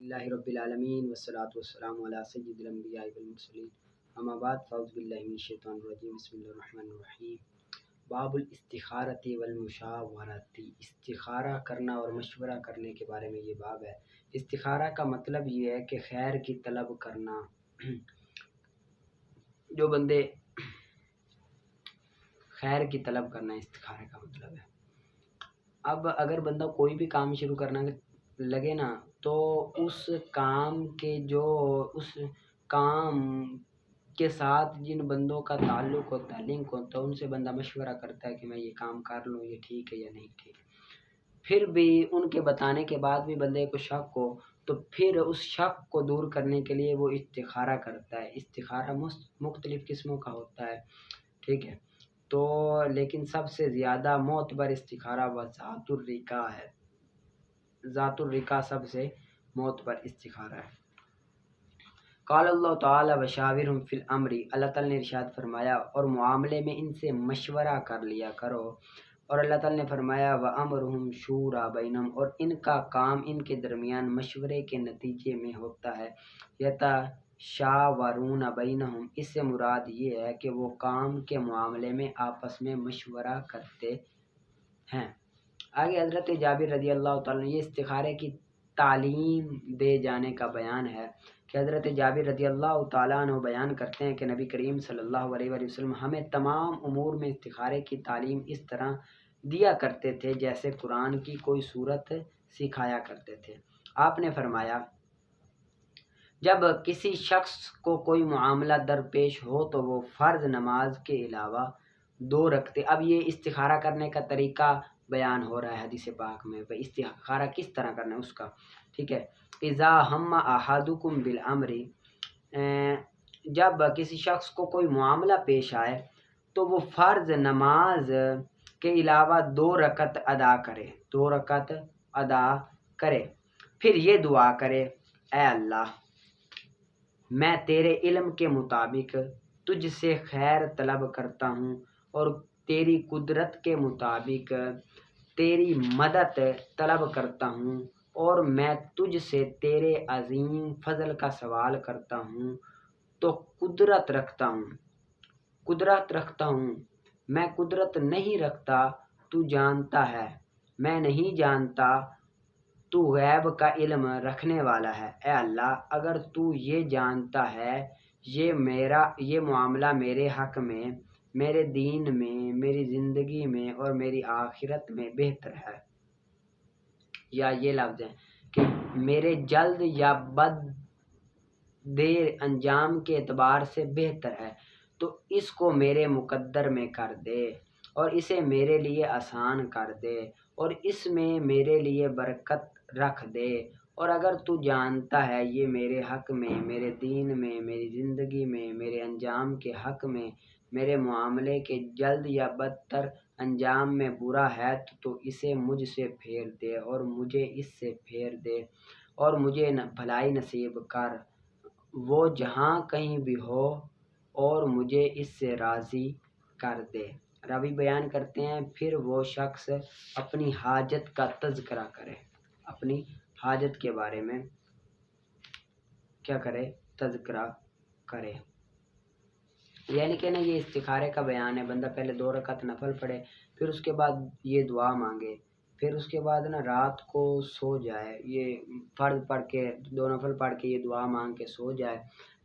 الحمدللہ رب العالمین والصلاة والسلام علی سید الانبیاء والمرسلین اما بعد فاعوذ باللہ من الشیطان الرجیم بسم اللہ الرحمن الرحیم باب الاستخارۃ والمشاورۃ استخارہ کرنا اور مشورہ کرنے کے بارے میں یہ باب ہے۔ استخارہ کا مطلب یہ ہے کہ خیر کی طلب کرنا، جو بندے خیر کی طلب کرنا استخارہ کا مطلب ہے۔ اب اگر بندہ کوئی بھی کام شروع کرنا لگے نا تو اس کام کے ساتھ جن بندوں کا تعلق ہوتا ہے، لنک ہوتا ہے، ان سے بندہ مشورہ کرتا ہے کہ میں یہ کام کر لوں، یہ ٹھیک ہے یا نہیں ٹھیک۔ پھر بھی ان کے بتانے کے بعد بھی بندے کو شک ہو تو پھر اس شک کو دور کرنے کے لیے وہ استخارہ کرتا ہے۔ استخارہ مختلف قسموں کا ہوتا ہے، ٹھیک ہے، تو لیکن سب سے زیادہ معتبر استخارہ وہ ذات الرقا ہے۔ ذات الرقا سب سے معتبر استخارہ ہے۔ قال اللہ تعالی وشاورہم فی الامر، اللہ تعالی نے ارشاد فرمایا اور معاملے میں ان سے مشورہ کر لیا کرو، اور اللہ تعالی نے فرمایا وامرہم شوری بینہم، اور ان کا کام ان کے درمیان مشورے کے نتیجے میں ہوتا ہے۔ یتشاورون بینہم، اس سے مراد یہ ہے کہ وہ کام کے معاملے میں آپس میں مشورہ کرتے ہیں۔ آگے حضرت جابر رضی اللہ تعالیٰ عنہ، یہ استخارے کی تعلیم دے جانے کا بیان ہے کہ حضرت جابر رضی اللہ تعالیٰ عنہ بیان کرتے ہیں کہ نبی کریم صلی اللہ علیہ وسلم ہمیں تمام امور میں استخارے کی تعلیم اس طرح دیا کرتے تھے جیسے قرآن کی کوئی صورت سکھایا کرتے تھے۔ آپ نے فرمایا جب کسی شخص کو کوئی معاملہ درپیش ہو تو وہ فرض نماز کے علاوہ 2 رکعتیں، اب یہ استخارہ کرنے کا طریقہ بیان ہو رہا ہے حدیث پاک میں، استخارہ کس طرح کرنا ہے اس کا، ٹھیک ہے۔ اذا ہم احدکم بالامر، جب کسی شخص کو کوئی معاملہ پیش آئے تو وہ فرض نماز کے علاوہ 2 رکعت ادا کرے، 2 رکعت ادا کرے، پھر یہ دعا کرے اے اللہ میں تیرے علم کے مطابق تجھ سے خیر طلب کرتا ہوں اور تیری قدرت کے مطابق تیری مدد طلب کرتا ہوں، اور میں تجھ سے تیرے عظیم فضل کا سوال کرتا ہوں، تو قدرت رکھتا ہوں، میں قدرت نہیں رکھتا، تو جانتا ہے، میں نہیں جانتا، تو غیب کا علم رکھنے والا ہے۔ اے اللہ اگر تو یہ جانتا ہے یہ معاملہ میرے حق میں، میرے دین میں، میری زندگی میں اور میری آخرت میں بہتر ہے، یا یہ لفظ ہے کہ میرے جلد یا بد دیر انجام کے اعتبار سے بہتر ہے، تو اس کو میرے مقدر میں کر دے اور اسے میرے لیے آسان کر دے اور اس میں میرے لیے برکت رکھ دے، اور اگر تو جانتا ہے یہ میرے حق میں، میرے دین میں، میری زندگی میں، میرے انجام کے حق میں، میرے معاملے کے جلد یا بدتر انجام میں برا ہے تو اسے مجھ سے پھیر دے اور مجھے اس سے پھیر دے اور مجھے بھلائی نصیب کر، وہ جہاں کہیں بھی ہو، اور مجھے اس سے راضی کر دے۔ راوی بیان کرتے ہیں پھر وہ شخص اپنی حاجت کا تذکرہ کرے، اپنی حاجت کے بارے میں کیا کرے، تذکرہ کرے، یعنی کہ نا یہ استخارے کا بیان ہے۔ بندہ پہلے 2 رکعت نفل پڑھے، پھر اس کے بعد یہ دعا مانگے، پھر اس کے بعد نا رات کو سو جائے، یہ فرض پڑھ کے 2 نفل پڑھ کے یہ دعا مانگ کے سو جائے،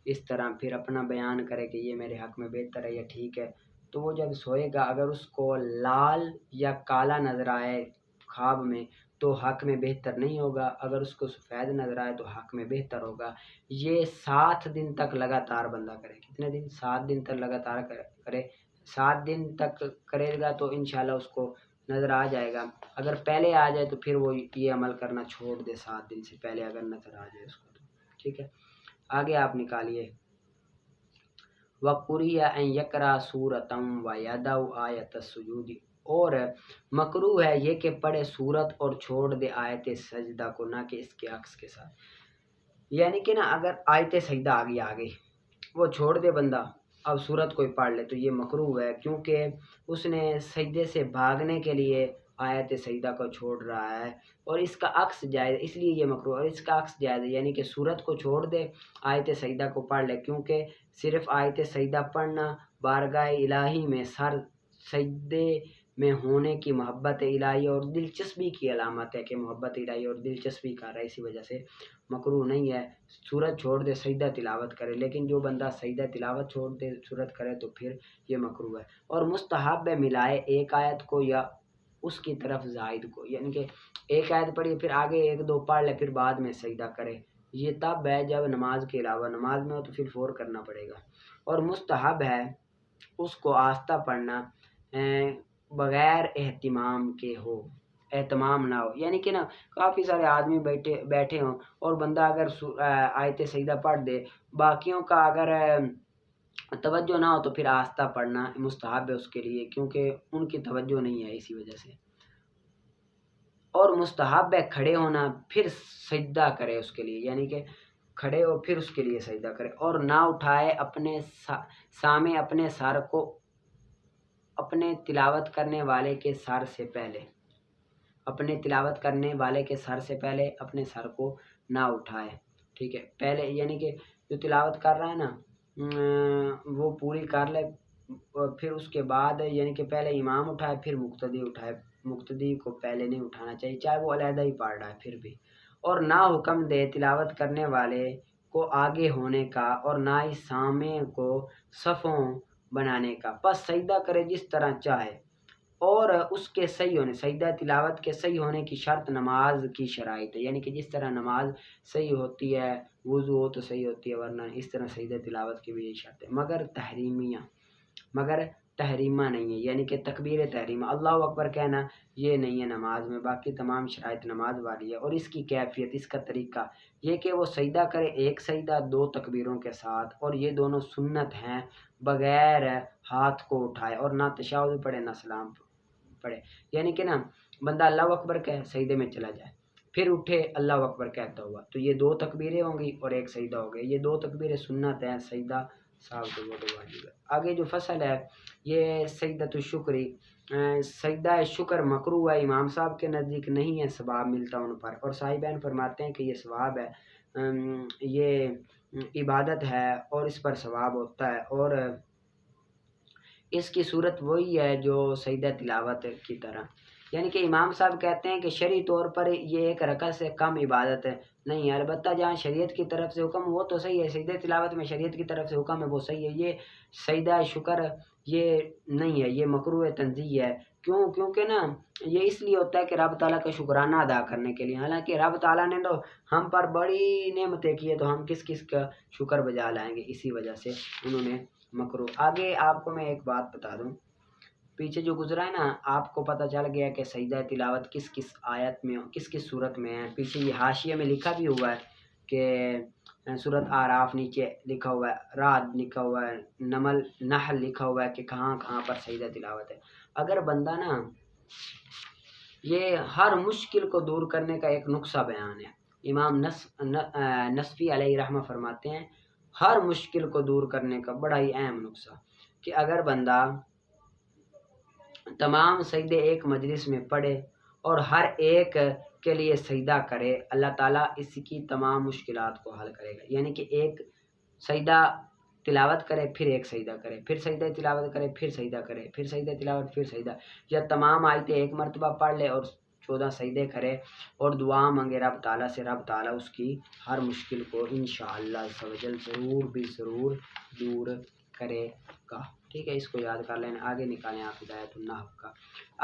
اس طرح پھر اپنا بیان کرے کہ یہ میرے حق میں بہتر ہے یا ٹھیک ہے۔ تو وہ جب سوئے گا اگر اس کو لال یا کالا نظر آئے خواب میں تو حق میں بہتر نہیں ہوگا، اگر اس کو سفید نظر آئے تو حق میں بہتر ہوگا۔ یہ 7 دن تک لگاتار بندہ کرے، کتنے دن؟ 7 دن تک لگاتار کرے، 7 دن تک کرے گا تو انشاءاللہ اس کو نظر آ جائے گا۔ اگر پہلے آ جائے تو پھر وہ یہ عمل کرنا چھوڑ دے، 7 دن سے پہلے اگر نظر آ جائے اس کو تو ٹھیک ہے۔ آگے آپ نکالیے وَقُرِئَ أَن يَقْرَأَ سُورَةً وَيَدَعُ آیَةَ السُّجُودِ، اور مکروہ ہے یہ کہ پڑھے سورت اور چھوڑ دے آیت سجدہ کو، نہ کہ اس کے عکس کے ساتھ، یعنی کہ نا اگر آیت سجدہ آگے وہ چھوڑ دے بندہ، اب سورت کوئی پڑھ لے تو یہ مکروہ ہے، کیونکہ اس نے سجدے سے بھاگنے کے لیے آیت سجدہ کو چھوڑ رہا ہے، اور اس کا عکس جائز، اس لیے یہ مکروہ، اور اس کا عکس جائز ہے، یعنی کہ سورت کو چھوڑ دے، آیت سجدہ کو پڑھ لے، کیونکہ صرف آیت سجدہ پڑھنا بارگاہ الہی میں سر سجدے میں ہونے کی محبت الہی اور دلچسپی کی علامت ہے، کہ محبت الہی اور دلچسپی کر رہا ہے، اسی وجہ سے مکروہ نہیں ہے۔ سورت چھوڑ دے، سجدہ تلاوت کرے، لیکن جو بندہ سجدہ تلاوت چھوڑ دے سورت کرے تو پھر یہ مکروہ ہے۔ اور مستحب ہے ملائے ایک آیت کو یا اس کی طرف زائد کو، یعنی کہ ایک آیت پڑھی پھر آگے ایک دو پڑھ لے پھر بعد میں سجدہ کرے، یہ تب ہے جب نماز کے علاوہ، نماز میں ہو تو پھر فور کرنا پڑے گا۔ اور مستحب ہے اس کو آہستہ پڑھنا بغیر اہتمام کے ہو، اہتمام نہ ہو، یعنی کہ نا کافی سارے آدمی بیٹھے ہوں اور بندہ اگر آیت سجدہ پڑھ دے، باقیوں کا اگر توجہ نہ ہو تو پھر آہستہ پڑھنا مستحب ہے اس کے لیے، کیونکہ ان کی توجہ نہیں ہے اسی وجہ سے۔ اور مستحب ہے کھڑے ہونا پھر سجدہ کرے اس کے لیے، یعنی کہ کھڑے ہو پھر اس کے لیے سجدہ کرے، اور نہ اٹھائے اپنے سامنے اپنے سر کو اپنے تلاوت کرنے والے کے سر سے پہلے، اپنے تلاوت کرنے والے کے سر سے پہلے اپنے سر کو نہ اٹھائے، ٹھیک ہے، پہلے یعنی کہ جو تلاوت کر رہا ہے نا وہ پوری کر لے، پھر اس کے بعد یعنی کہ پہلے امام اٹھائے پھر مقتدی اٹھائے، مقتدی کو پہلے نہیں اٹھانا چاہیے، چاہے وہ علیحدہ ہی پڑھ رہا ہے پھر بھی۔ اور نہ حکم دے تلاوت کرنے والے کو آگے ہونے کا، اور نہ ہی سامع کو صفوں بنانے کا، بس سجدہ کرے جس طرح چاہے، اور اس کے صحیح ہونے، سجدہ تلاوت کے صحیح ہونے کی شرط نماز کی شرائط ہے، یعنی کہ جس طرح نماز صحیح ہوتی ہے، وضو ہو تو صحیح ہوتی ہے، ورنہ اس طرح سجدہ تلاوت کی بھی یہی شرط ہے، مگر تحریمہ نہیں ہے، یعنی کہ تکبیر تحریمہ اللہ اکبر کہنا یہ نہیں ہے نماز میں، باقی تمام شرائط نماز والی ہے۔ اور اس کی کیفیت، اس کا طریقہ یہ کہ وہ سجدہ کرے ایک سجدہ دو تکبیروں کے ساتھ، اور یہ دونوں سنت ہیں، بغیر ہاتھ کو اٹھائے، اور نہ تشہد پڑھے نہ سلام پڑھے، یعنی کہ نا بندہ اللہ اکبر کہے سجدے میں چلا جائے پھر اٹھے اللہ اکبر کہتا ہوا، تو یہ دو تکبیریں ہوں گی اور ایک سجدہ ہو گیا، یہ دو تکبیریں سنت ہیں، سجدہ صاحب کو وہ واجب ہے۔ آگے جو فصل ہے یہ سجدۃ الشکری، سجدہ شکر مکروہ ہے، امام صاحب کے نزدیک نہیں ہے، ثواب ملتا ان پر، اور صاحبین فرماتے ہیں کہ یہ ثواب ہے، یہ عبادت ہے اور اس پر ثواب ہوتا ہے، اور اس کی صورت وہی ہے جو سجدہ تلاوت کی طرح، یعنی کہ امام صاحب کہتے ہیں کہ شرعی طور پر یہ ایک رکعت سے کم عبادت نہیں ہے، البتہ جہاں شریعت کی طرف سے حکم وہ تو صحیح ہے، سجدہ تلاوت میں شریعت کی طرف سے حکم ہے وہ صحیح ہے، یہ سجدہ شکر یہ نہیں ہے، یہ مکروہ تنزیہ ہے، کیونکہ نا یہ اس لیے ہوتا ہے کہ رب تعالیٰ کا شکرانہ ادا کرنے کے لیے، حالانکہ رب تعالیٰ نے تو ہم پر بڑی نعمتیں کی ہے، تو ہم کس کا شکر بجا لائیں گے، اسی وجہ سے انہوں نے مکروہ۔ آگے آپ کو میں ایک بات بتا دوں، پیچھے جو گزرا ہے نا آپ کو پتہ چل گیا کہ سجدہ تلاوت کس کس آیت میں کس کس صورت میں ہے، پیچھے یہ حاشیے میں لکھا بھی ہوا ہے کہ سورۃ اعراف نیچے لکھا ہوا ہے، رعد لکھا ہوا ہے، نحل لکھا ہوا ہے کہ کہاں کہاں پر سجدہ تلاوت ہے۔ اگر بندہ نا یہ ہر مشکل کو دور کرنے کا ایک نسخہ بیان ہے، امام نصفی علیہ رحمہ فرماتے ہیں ہر مشکل کو دور کرنے کا بڑا ہی اہم نسخہ، کہ اگر بندہ تمام سجدے ایک مجلس میں پڑھے اور ہر ایک کے لیے سجدہ کرے، اللہ تعالیٰ اس کی تمام مشکلات کو حل کرے گا، یعنی کہ ایک سجدہ تلاوت کرے پھر ایک سجدہ کرے، پھر سجدہ تلاوت کرے پھر سجدہ کرے، پھر سجدہ تلاوت پھر سجدہ، یا تمام آیتیں ایک مرتبہ پڑھ لے اور 14 سجدے کرے اور دعا مانگے رب تعالیٰ سے، رب تعالیٰ اس کی ہر مشکل کو انشاءاللہ عز و جل ضرور بھی ضرور دور کرے گا، ٹھیک ہے، اس کو یاد کر لیں۔ آگے نکالیں آپ ہدایت النحو کا۔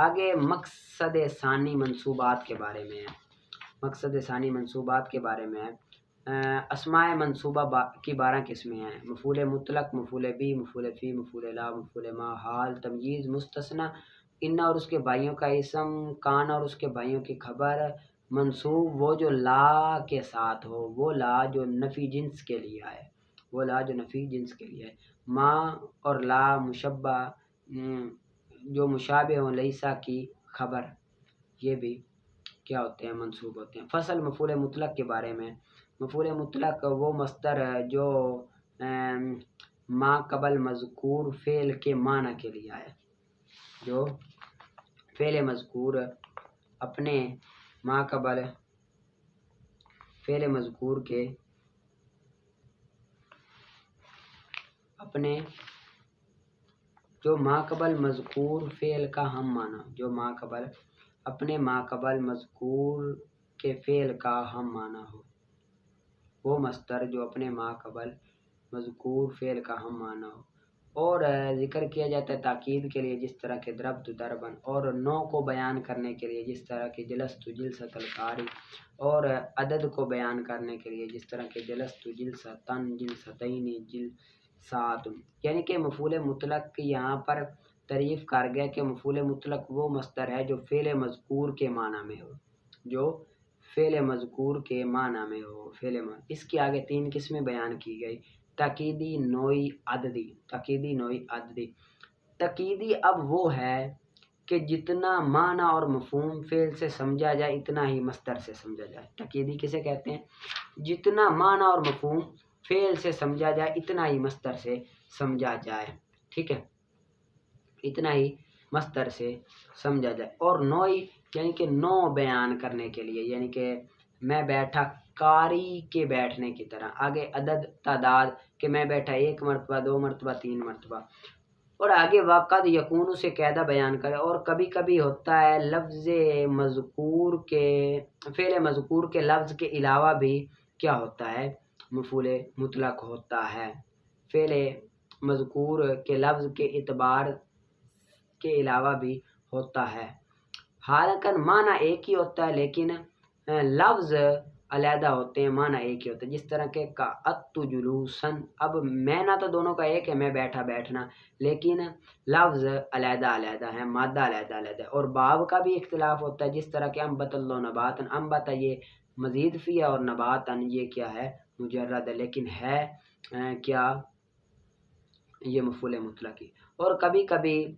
آگے مقصد ثانی منصوبات کے بارے میں ہے، مقصد ثانی منصوبات کے بارے میں ہے، اسماء منصوبہ کی 12 قسمیں ہیں، مفعول مطلق، مفعول بھی، مفعول فی، مفعول لا، مفعول ما، حال، تمییز، مستثنی، ان اور اس کے بھائیوں کا اسم، کان اور اس کے بھائیوں کی خبر، منصوب وہ جو لا کے ساتھ ہو، وہ لا جو نفی جنس کے لیے آئے، وہ لا جو نفی جنس کے لیے ہے، ما اور لا مشبہ جو مشابہ ہوں لیسا کی خبر، یہ بھی کیا ہوتے ہیں منصوب ہوتے ہیں۔ فصل مفعول مطلق کے بارے میں، مفعول مطلق وہ مصدر ہے جو ما قبل مذکور فعل کے معنی کے لیے آئے، جو فعل مذکور اپنے ماقبل فعل مذکور کے اپنے جو ماقبل مذکور فعل کا ہم معنی، جو ماقبل اپنے ماقبل مذکور کے فعل کا ہم معنی ہو، وہ مصدر جو اپنے ماقبل مذکور فعل کا ہم معنی ہو۔ اور ذکر کیا جاتا ہے تاکید کے لیے، جس طرح کہ ضربت ضربن، اور نو کو بیان کرنے کے لیے جس طرح کہ جلست جلست القاری، اور عدد کو بیان کرنے کے لیے جس طرح کہ جلست جلستن جلستین جلسات۔ یعنی کہ مفعول مطلق یہاں پر تعریف کر گیا کہ مفعول مطلق وہ مصدر ہے جو فعل مذکور کے معنی میں ہو، جو فعل مذکور کے معنی میں ہو۔ اس کی آگے 3 قسمیں بیان کی گئی، تاکیدی، نوعی، عددی۔ تاکیدی، نوعی، عددی۔ تاکیدی اب وہ ہے کہ جتنا معنی اور مفہوم فعل سے سمجھا جائے اتنا ہی مصدر سے سمجھا جائے۔ تاکیدی کسے کہتے ہیں؟ جتنا معنی اور مفہوم فعل سے سمجھا جائے اتنا ہی مصدر سے سمجھا جائے، ٹھیک ہے، اتنا ہی مصدر سے سمجھا جائے۔ اور نوعی یعنی کہ نو بیان کرنے کے لیے، یعنی کہ میں بیٹھا قاری کے بیٹھنے کی طرح، آگے عدد تعداد کہ میں بیٹھا 1 مرتبہ 2 مرتبہ 3 مرتبہ، اور آگے وقد یکون سے قاعدہ بیان کرے۔ اور کبھی کبھی ہوتا ہے لفظ مذکور کے فعل مذکور کے لفظ کے علاوہ بھی کیا ہوتا ہے؟ مفعول مطلق ہوتا ہے، فعل مذکور کے لفظ کے اعتبار کے علاوہ بھی ہوتا ہے، حالانکہ معنی ایک ہی ہوتا ہے لیکن لفظ علیحدہ ہوتے ہیں، معنی ایک ہی ہوتا ہے۔ جس طرح کہ قعدت جلوساً، اب میں نہ تو دونوں کا ایک ہے، میں بیٹھا بیٹھنا، لیکن لفظ علیحدہ علیحدہ ہے، مادہ علیحدہ علیحدہ ہے۔ اور باب کا بھی اختلاف ہوتا ہے، جس طرح کہ انبت اللہ نباتاً، انبت یہ مزید فی ہے اور نباتاً یہ کیا ہے؟ مجرد ہے، لیکن ہے کیا؟ یہ مفعول مطلق ہی۔ اور کبھی کبھی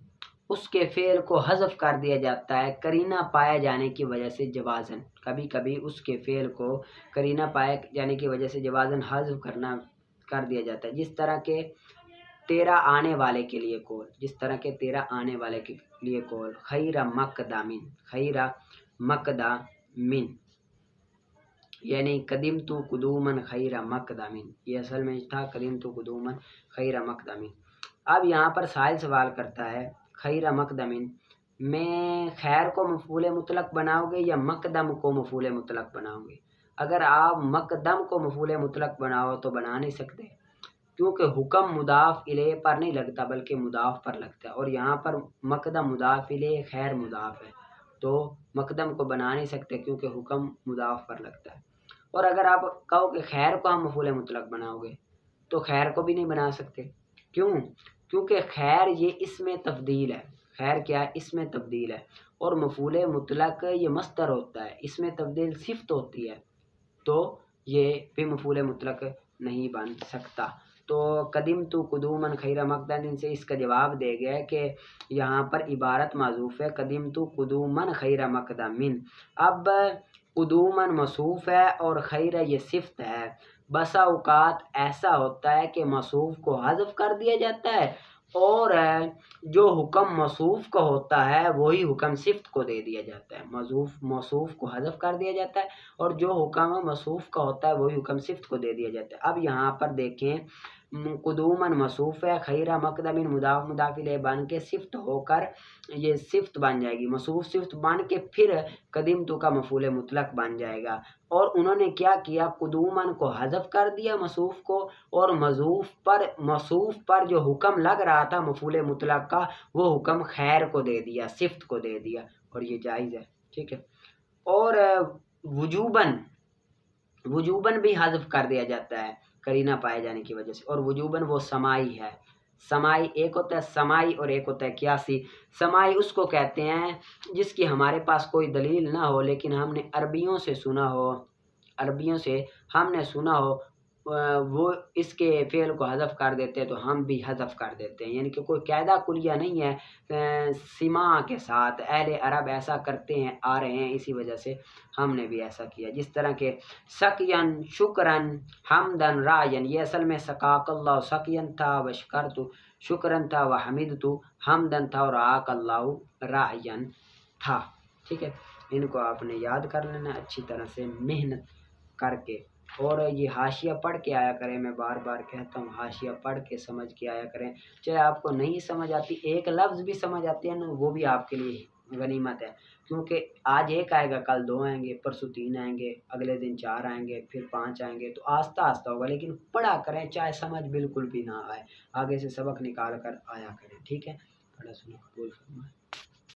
اس کے فعل کو حذف کر دیا جاتا ہے قرینہ پائے جانے کی وجہ سے جوازن، کبھی کبھی اس کے فعل کو قرینہ پائے جانے کی وجہ سے جوازن حذف کر دیا جاتا ہے، جس طرح کہ تیرا آنے والے کے لیے قول، جس طرح کہ تیرا آنے والے کے لیے قول، خیر مقدامن، خیر مقدامن، یعنی قدمت قدومن خیر مقدامن، یہ اصل میں تھا قدمت قدومن خیر مقدامن۔ اب یہاں پر سائل سوال کرتا ہے خیر مقدمن میں خیر کو مفعول مطلق بناؤ گے یا مقدم کو مفعول مطلق بناؤ گے؟ اگر آپ مقدم کو مفعول مطلق بناؤ تو بنا نہیں سکتے، کیونکہ حکم مضاف الیہ پر نہیں لگتا بلکہ مضاف پر لگتا ہے، اور یہاں پر مقدم مضاف الیہ خیر مضاف ہے، تو مقدم کو بنا نہیں سکتے کیونکہ حکم مضاف پر لگتا ہے۔ اور اگر آپ کہو کہ خیر کو ہم مفعول مطلق بناؤ گے تو خیر کو بھی نہیں بنا سکتے، کیوں؟ کیونکہ خیر یہ اسم تفضیل ہے، خیر کیا ہے؟ اسم تفضیل ہے، اور مفعول مطلق یہ مصدر ہوتا ہے، اسم تفضیل صفت ہوتی ہے، تو یہ بھی مفعول مطلق نہیں بن سکتا۔ تو قدمت قدومن خیر مقدمن سے اس کا جواب دے گیا ہے کہ یہاں پر عبارت معذوف ہے، قدمت قدومن خیر مقدمن۔ اب قدومن موصوف ہے اور خیر یہ صفت ہے، بسا اوقات ایسا ہوتا ہے کہ موصوف کو حذف کر دیا جاتا ہے اور جو حکم موصوف کا ہوتا ہے وہی حکم صفت کو دے دیا جاتا ہے، موصوف کو حذف کر دیا جاتا ہے اور جو حکم موصوف کا ہوتا ہے وہی حکم صفت کو دے دیا جاتا ہے۔ اب یہاں پر دیکھیں قدومن موصوف ہے، خیر مقدمن مضاف مضاف الیہ بن کے صفت ہو کر یہ صفت بن جائے گی، موصوف صفت بن کے پھر قدمت کا مفعول مطلق بن جائے گا، اور انہوں نے کیا کیا؟ قدومن کو حذف کر دیا موصوف کو، اور موصوف پر جو حکم لگ رہا تھا مفعول مطلق کا وہ حکم خیر کو دے دیا، صفت کو دے دیا، اور یہ جائز ہے، ٹھیک ہے۔ اور وجوباً بھی حذف کر دیا جاتا ہے قرینہ پائے جانے کی وجہ سے، اور وجوباً وہ سماعی ہے، سماعی ایک ہوتا ہے سماعی اور ایک ہوتا ہے قیاسی۔ سماعی اس کو کہتے ہیں جس کی ہمارے پاس کوئی دلیل نہ ہو لیکن ہم نے عربیوں سے سنا ہو، وہ اس کے فعل کو حذف کر دیتے ہیں تو ہم بھی حذف کر دیتے ہیں، یعنی کہ کوئی قاعدہ کلیہ نہیں ہے، سماع کے ساتھ اہل عرب ایسا کرتے ہیں آ رہے ہیں، اسی وجہ سے ہم نے بھی ایسا کیا۔ جس طرح کہ سقین شکرن حمدن رعین، یہ اصل میں سقاک اللہ سقین تھا، وشکرت شکرن تھا، وحمدت حمدن تھا، اور رعاک اللہ رعین تھا، ٹھیک ہے۔ ان کو آپ نے یاد کر لینا اچھی طرح سے محنت کر کے، اور یہ حاشیہ پڑھ کے آیا کریں، میں بار بار کہتا ہوں حاشیہ پڑھ کے سمجھ کے آیا کریں، چاہے آپ کو نہیں سمجھ آتی، ایک لفظ بھی سمجھ آتی ہے نا وہ بھی آپ کے لیے غنیمت ہے، کیونکہ آج ایک آئے گا، کل 2 آئیں گے، پرسوں 3 آئیں گے، اگلے دن 4 آئیں گے، پھر 5 آئیں گے، تو آہستہ آہستہ ہوگا، لیکن پڑھا کریں چاہے سمجھ بالکل بھی نہ آئے، آگے سے سبق نکال کر آیا کریں، ٹھیک ہے؟ پڑھا سنا قبول فرمائے۔